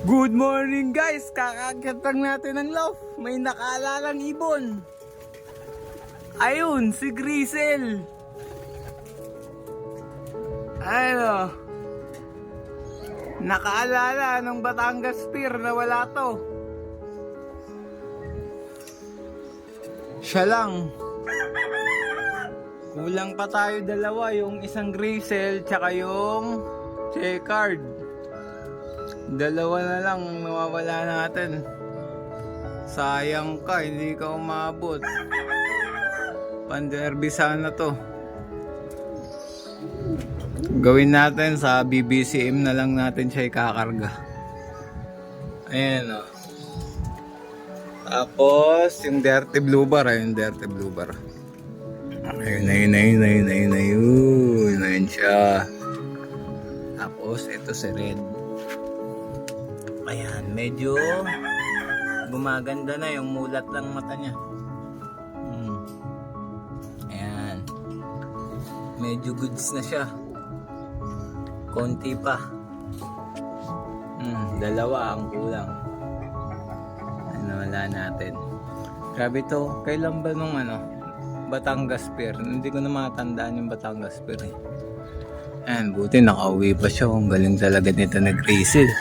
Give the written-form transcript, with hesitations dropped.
Good morning guys! Kakakyat lang natin ng loft. May nakaalalang ibon. Ayun, si Grisel. Ano? Nakaalala ng Batangas Pier na wala to. Siya lang. Kulang pa tayo dalawa. Yung isang Grisel tsaka yung checkered. Dalawa na lang ang nawawala natin. Sayang ka, hindi ka umabot. Panderby sana to. Gawin natin sa BBCM na lang natin siya ikakarga. Ayan o. Tapos yung dirty blue bar. Ayun, dirty blue bar. Ayun siya. Tapos ito si red. Ayan, medyo gumaganda na yung mulat lang mata niya. Ayan. Medyo goods na siya. Konti pa. Dalawa ang kulang. Ano wala natin. Grabe to. Kailan ba nung Batangas Pier? Hindi ko na matandaan yung Batangas Pier eh. Ayan, buti nakauwi pa siya. Ang galing talaga nito na Grisel.